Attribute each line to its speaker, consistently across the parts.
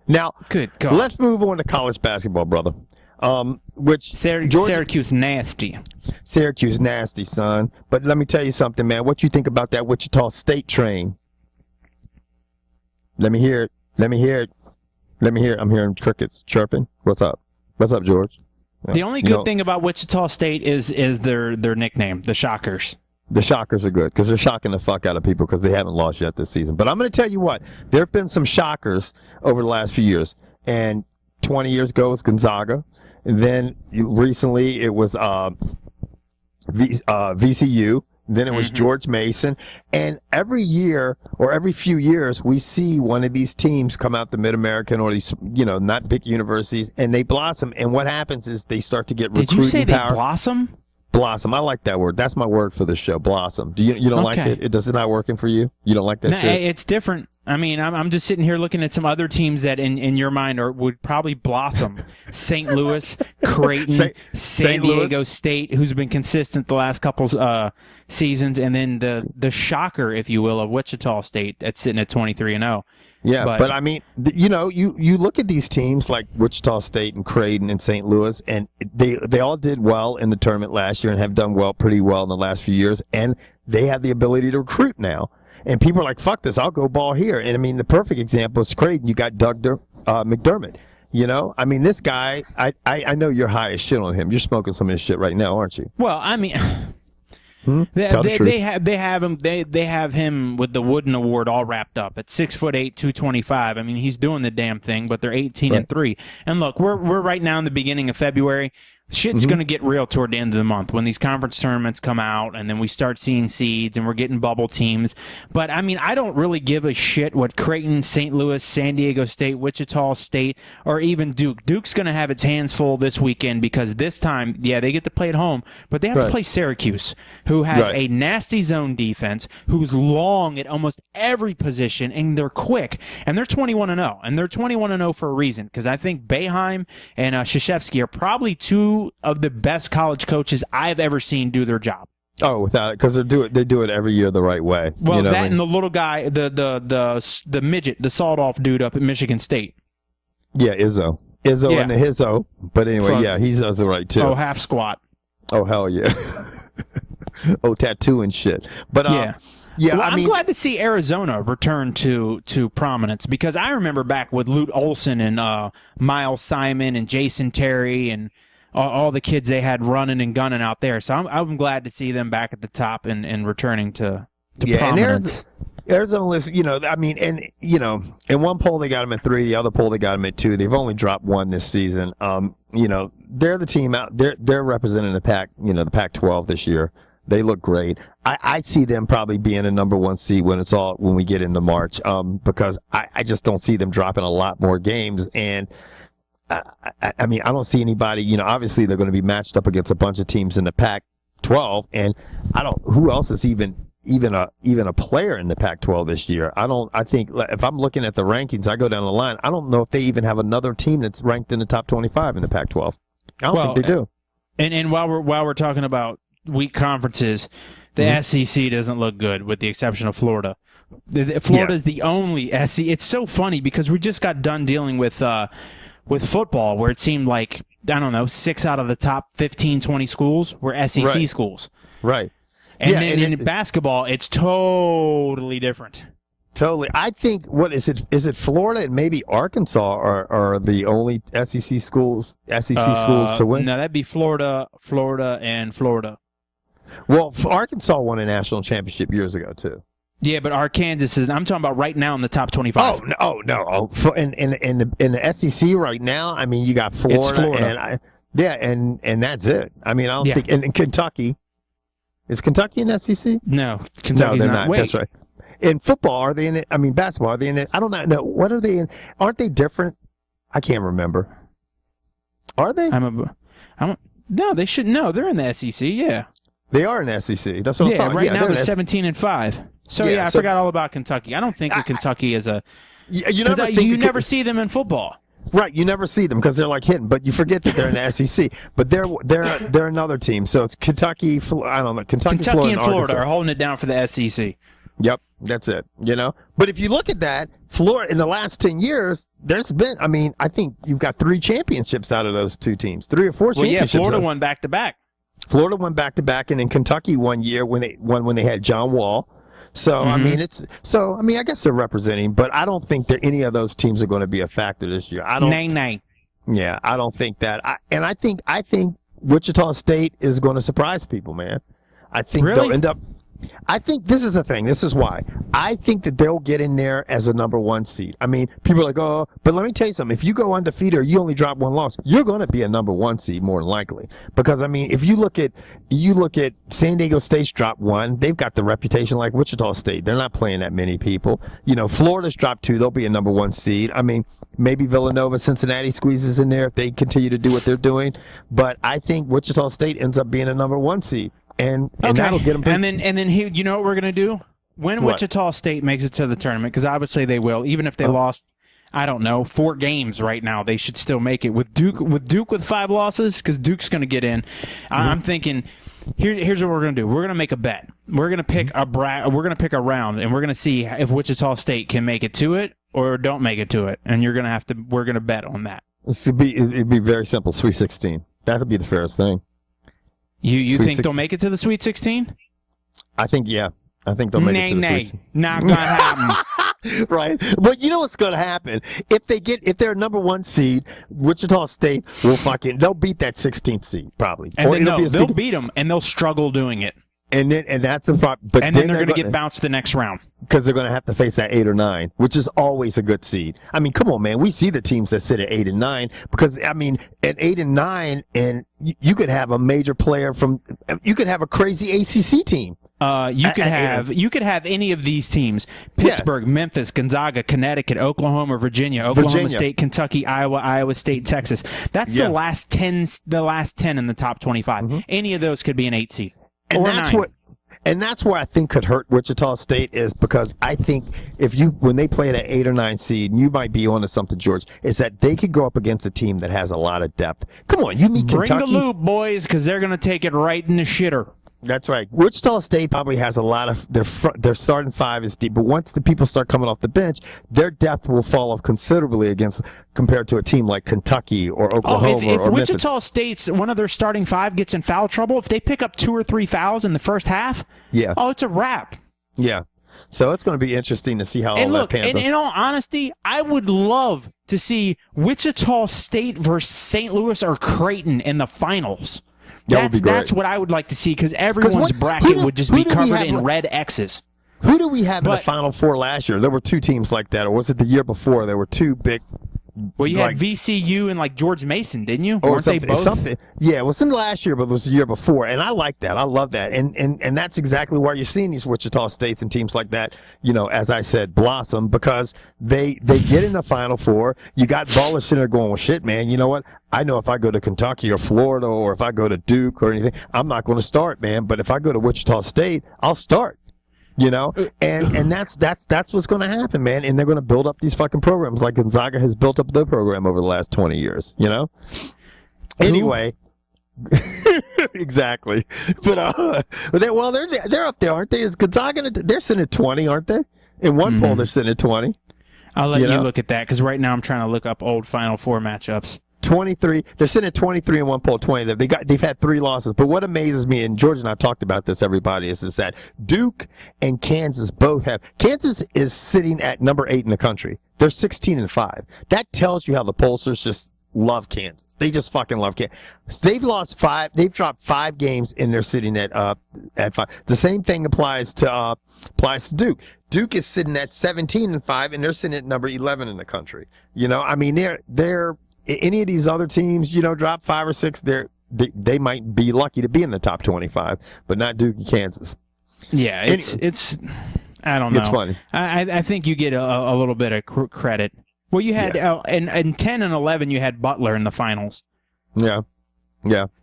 Speaker 1: Now,
Speaker 2: good God.
Speaker 1: Let's move on to college basketball, brother.
Speaker 2: Syracuse nasty.
Speaker 1: Syracuse nasty, son. But let me tell you something, man. What you think about that Wichita State train? Let me hear it. Let me hear it. Let me hear it. I'm hearing crickets chirping. What's up? What's up, George?
Speaker 2: The only good thing about Wichita State is their nickname, the Shockers.
Speaker 1: The Shockers are good because they're shocking the fuck out of people because they haven't lost yet this season. But I'm going to tell you what. There have been some shockers over the last few years. And 20 years ago it was Gonzaga. And then recently it was VCU. Then it was George Mason. And every year or every few years, we see one of these teams come out the Mid-American or these, not big universities, and they blossom. And what happens is they start to get recruiting power.
Speaker 2: Did you say they blossom?
Speaker 1: Blossom. I like that word. That's my word for the show. Blossom. You don't like it? Does it not working for you? You don't like that shit?
Speaker 2: It's different. I mean, I'm just sitting here looking at some other teams that in your mind would probably blossom. St. Louis, Creighton, San Diego State, who's been consistent the last couple seasons, and then the shocker, if you will, of Wichita State that's sitting at 23-0.
Speaker 1: Yeah, but I mean, you look at these teams like Wichita State and Creighton and St. Louis, and they all did well in the tournament last year and have done pretty well in the last few years, and they have the ability to recruit now. And people are like, fuck this, I'll go ball here. And I mean, the perfect example is Creighton. You got Doug McDermott. I mean, this guy, I know you're high as shit on him. You're smoking some of his shit right now, aren't you?
Speaker 2: Well, I mean... They have him with the Wooden Award all wrapped up at 6'8", 225. I mean, he's doing the damn thing, but they're 18-3. And look, we're right now in the beginning of February. Shit's going to get real toward the end of the month when these conference tournaments come out, and then we start seeing seeds, and we're getting bubble teams. But, I mean, I don't really give a shit what Creighton, St. Louis, San Diego State, Wichita State, or even Duke. Duke's going to have its hands full this weekend because this time, they get to play at home, but they have to play Syracuse, who has a nasty zone defense, who's long at almost every position, and they're quick. And they're 21-0, and they're 21-0 for a reason, because I think Boeheim and Krzyzewski are probably two of the best college coaches I've ever seen do their job.
Speaker 1: Oh, without it, because they do it every year the right way.
Speaker 2: Well, and the little guy, the midget, the sawed-off dude up at Michigan State.
Speaker 1: Yeah, Izzo and the Hizzo. But anyway, he does it right too.
Speaker 2: Oh, half squat.
Speaker 1: Oh, hell yeah. Oh, tattoo and shit. But well,
Speaker 2: I'm glad to see Arizona return to prominence because I remember back with Lute Olson and Miles Simon and Jason Terry and all the kids they had running and gunning out there. So I'm glad to see them back at the top and returning to prominence.
Speaker 1: And Arizona is, in one poll they got them at 3, the other poll they got them at 2. They've only dropped 1 this season. They're the team out. They're representing the Pac, the Pac-12 this year. They look great. I see them probably being a number 1 seed when we get into March. Because I just don't see them dropping a lot more games and. I mean, I don't see anybody, obviously they're going to be matched up against a bunch of teams in the Pac-12, and who else is even a player in the Pac-12 this year? I think if I'm looking at the rankings, I go down the line, I don't know if they even have another team that's ranked in the top 25 in the Pac-12. I don't think they do. And
Speaker 2: while we're talking about weak conferences, the SEC doesn't look good with the exception of Florida. Florida is the only SEC. It's so funny because we just got done dealing with football where it seemed like, 6 out of the top 15, 20 schools were SEC schools. Right. And then in basketball, it's totally different.
Speaker 1: Totally. I think, is it Florida and maybe Arkansas are the only SEC schools to win?
Speaker 2: No, that'd be Florida, and Florida.
Speaker 1: Well, Arkansas won a national championship years ago, too.
Speaker 2: Yeah, but Arkansas I'm talking about right now in the top 25.
Speaker 1: Oh no. In the SEC right now, I mean, you got Florida. It's Florida. And that's it. I mean, I don't think, and Kentucky. Is Kentucky in SEC?
Speaker 2: No, Kentucky's
Speaker 1: they're not.
Speaker 2: Wait.
Speaker 1: That's right. In football, are they in it? I mean, basketball, are they in it? I don't know. No, what are they in? Aren't they different? I can't remember. Are they?
Speaker 2: No, they should. No, they're in the SEC, yeah.
Speaker 1: They are in the SEC. That's what I'm talking about.
Speaker 2: Right now they're 17-5. So, I forgot all about Kentucky. I don't think of Kentucky as a... You never see them in football.
Speaker 1: Right, you never see them because they're like hidden, but you forget that they're in the SEC. But they're another team. So it's Kentucky, Florida,
Speaker 2: and Florida are holding it down for the SEC.
Speaker 1: Yep, that's it. But if you look at that, Florida in the last 10 years, there's been. I mean, I think you've got 3 championships out of those 2 teams, 3 or 4 championships.
Speaker 2: Yeah, Florida won back to back.
Speaker 1: Florida won back to back, and then Kentucky one year when they had John Wall. So I mean, I guess they're representing, but I don't think that any of those teams are going to be a factor this year. I don't.
Speaker 2: Nay.
Speaker 1: Yeah, I don't think that. I think Wichita State is going to surprise people, man. I think they'll end up. I think this is the thing. This is why. I think that they'll get in there as a number 1 seed. I mean, people are like, oh, but let me tell you something. If you go undefeated or you only drop 1 loss, you're going to be a number 1 seed more than likely. Because, I mean, if you look at San Diego State's dropped 1, they've got the reputation like Wichita State. They're not playing that many people. Florida's dropped 2. They'll be a number 1 seed. I mean, maybe Villanova, Cincinnati squeezes in there if they continue to do what they're doing. But I think Wichita State ends up being a number 1 seed. And that'll get them.
Speaker 2: And then you know what we're gonna do when Wichita State makes it to the tournament, because obviously they will. Even if they lost, I don't know, 4 games right now, they should still make it. With Duke with 5 losses, because Duke's gonna get in. I'm thinking, here's what we're gonna do. We're gonna make a bet. We're gonna pick We're gonna pick a round, and we're gonna see if Wichita State can make it to it or don't make it to it. And we're gonna bet on that.
Speaker 1: It'd be very simple. Sweet 16. That'll be the fairest thing.
Speaker 2: You think they'll make it to the Sweet 16?
Speaker 1: I think they'll make it to the Sweet 16.
Speaker 2: Not gonna happen.
Speaker 1: Right, but you know what's going to happen if they're a number 1 seed. Wichita State they'll beat that 16th seed probably,
Speaker 2: and then they'll beat them, and they'll struggle doing it.
Speaker 1: And that's the problem. But
Speaker 2: then they're going to get bounced the next round
Speaker 1: because they're going to have to face that 8 or 9, which is always a good seed. I mean, come on, man. We see the teams that sit at 8 and 9 because I mean, at 8 and 9, and you could have a major player you could have a crazy ACC team.
Speaker 2: You could have any of these teams: Pittsburgh, Memphis, Gonzaga, Connecticut, Oklahoma, Oklahoma State, Kentucky, Iowa State, Texas. That's the last 10 in the top 25. Any of those could be an 8 seed.
Speaker 1: And that's where I think could hurt Wichita State is because I think when they play at an 8 or 9 seed, and you might be onto something, George, is that they could go up against a team that has a lot of depth. Come on, you meet Kentucky.
Speaker 2: Bring the loop, boys, because they're going to take it right in the shitter.
Speaker 1: That's right. Wichita State probably has a lot of their starting 5 is deep, but once the people start coming off the bench, their depth will fall off considerably compared to a team like Kentucky or Oklahoma
Speaker 2: if
Speaker 1: or
Speaker 2: Wichita
Speaker 1: Memphis.
Speaker 2: State's one of their starting 5 gets in foul trouble, if they pick up 2 or 3 fouls in the first half, it's a wrap.
Speaker 1: Yeah. So it's going to be interesting to see how all that pans out.
Speaker 2: In all honesty, I would love to see Wichita State versus St. Louis or Creighton in the finals. That's what I would like to see because everyone's bracket would just be covered in red X's.
Speaker 1: Who do we have in the Final Four last year? There were 2 teams like that, or was it the year before? There were 2 big.
Speaker 2: Well, you had VCU and George Mason, didn't you? Weren't they both?
Speaker 1: Yeah, it wasn't last year, but it was the year before, and I like that. I love that, and that's exactly why you're seeing these Wichita States and teams like that. As I said, blossom because they get in the Final Four. You got ballers sitting there going, "Well, shit, man. You know what? I know if I go to Kentucky or Florida or if I go to Duke or anything, I'm not going to start, man. But if I go to Wichita State, I'll start." And that's what's going to happen, man. And they're going to build up these fucking programs like Gonzaga has built up their program over the last 20 years, Anyway, exactly. But they're up there, aren't they? Is Gonzaga? They're sitting at 20, aren't they? In one poll, they're sitting at 20.
Speaker 2: I'll let you look at that because right now I'm trying to look up old Final Four matchups.
Speaker 1: 23. They're sitting at 23 in one poll, 20. They've had 3 losses. But what amazes me, and George and I talked about this, everybody, is that Duke and Kansas both have. Kansas is sitting at number 8 in the country. They're 16-5. That tells you how the pollsters just love Kansas. They just fucking love Kansas. They've lost 5. They've dropped 5 games, and they're sitting at 5. The same thing applies to Duke. Duke is sitting at 17-5, and they're sitting at number 11 in the country. I mean, they're any of these other teams, drop 5 or 6, they might be lucky to be in the top 25, but not Duke and Kansas.
Speaker 2: Yeah, it's I don't know.
Speaker 1: It's funny.
Speaker 2: I think you get a little bit of credit. Well, you had in 10 and 11, you had Butler in the finals.
Speaker 1: Yeah.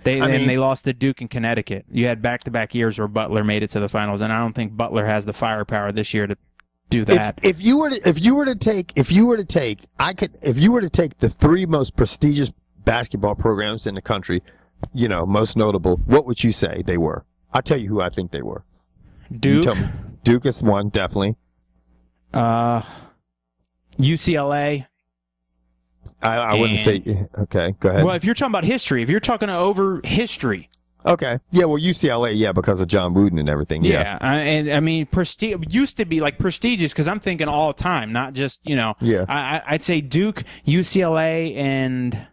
Speaker 2: They lost to Duke and Connecticut. You had back-to-back years where Butler made it to the finals, and I don't think Butler has the firepower this year to do that.
Speaker 1: If you were to take the 3 most prestigious basketball programs in the country, most notable, what would you say they were? I'll tell you who I think they were.
Speaker 2: Duke,
Speaker 1: Duke is one, definitely.
Speaker 2: UCLA.
Speaker 1: I wouldn't say. Okay, go ahead.
Speaker 2: Well, if you're talking about history, if you're talking over history.
Speaker 1: Okay. Yeah, well, UCLA, yeah, because of John Wooden and everything. Yeah.
Speaker 2: And I mean, used to be like prestigious because I'm thinking all the time, not just, Yeah. I'd say Duke, UCLA, and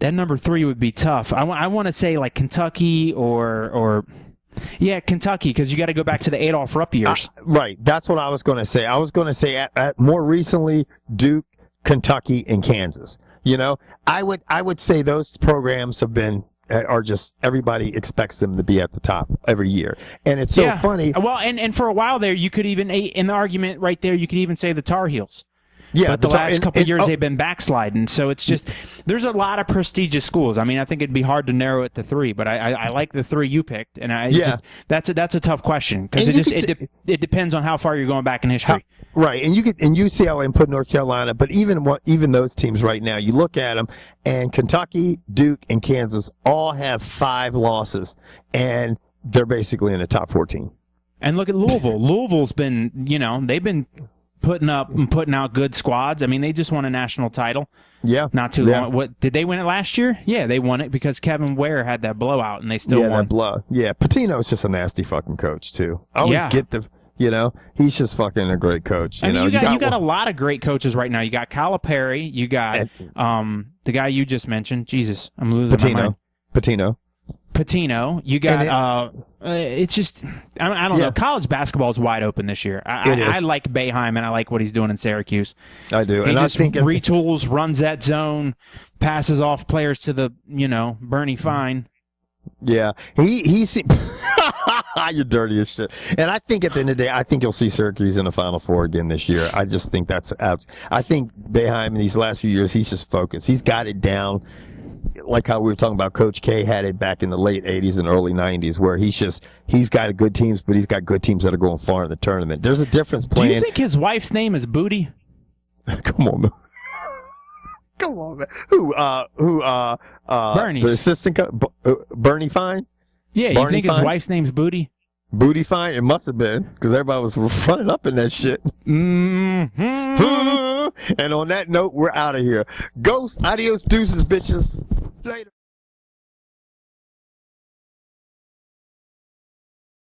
Speaker 2: that number 3 would be tough. I want to say like Kentucky or Kentucky, because you got to go back to the Adolph Rupp years.
Speaker 1: Right. That's what I was going to say. I was going to say at more recently, Duke, Kentucky, and Kansas. I would say those programs are just, everybody expects them to be at the top every year. And it's so funny.
Speaker 2: Well, and for a while there, you could even, in the argument right there, you could even say the Tar Heels.
Speaker 1: Yeah,
Speaker 2: but the last couple of years they've been backsliding. So it's just, there's a lot of prestigious schools. I mean, I think it'd be hard to narrow it to 3, but I like the 3 you picked, and that's a tough question because it depends on how far you're going back in history.
Speaker 1: Right, and you could in UCLA and put North Carolina, but even those teams right now, you look at them, and Kentucky, Duke, and Kansas all have 5 losses, and they're basically in the top 14.
Speaker 2: And look at Louisville. Louisville's been, they've been putting out good squads. I mean, they just won a national title.
Speaker 1: Yeah.
Speaker 2: Not too long. What did they win it last year? Yeah, they won it because Kevin Ware had that blowout and they still won.
Speaker 1: That blow. Yeah, Patino's just a nasty fucking coach too. I always get he's just fucking a great coach.
Speaker 2: You got a lot of great coaches right now. You got Calipari, you got the guy you just mentioned. Jesus, I'm losing my mind. Patino. You got it's just I don't know. College basketball is wide open this year. I like Boeheim and I like what he's doing in Syracuse.
Speaker 1: I do.
Speaker 2: He
Speaker 1: and
Speaker 2: just
Speaker 1: I think
Speaker 2: retools, runs that zone, passes off players to the Bernie Fine.
Speaker 1: Yeah, he's you're dirty as shit. And I think at the end of the day, I think you'll see Syracuse in the Final Four again this year. I just think I think Boeheim in these last few years, he's just focused. He's got it down. Like how we were talking about, Coach K had it back in the late 80s and early 90s, where he's got good teams, but he's got good teams that are going far in the tournament. There's a difference playing.
Speaker 2: Do you think his wife's name is Booty?
Speaker 1: Come on, man. Come on, man. Who?
Speaker 2: Bernie's.
Speaker 1: The assistant Bernie Fine?
Speaker 2: Yeah,
Speaker 1: Barney
Speaker 2: you think
Speaker 1: Fine?
Speaker 2: his wife's name's Booty?
Speaker 1: Booty Fine? It must have been, because everybody was running up in that shit.
Speaker 2: Mm-hmm.
Speaker 1: And on that note, we're out of here. Ghost, adios, deuces, bitches. Later.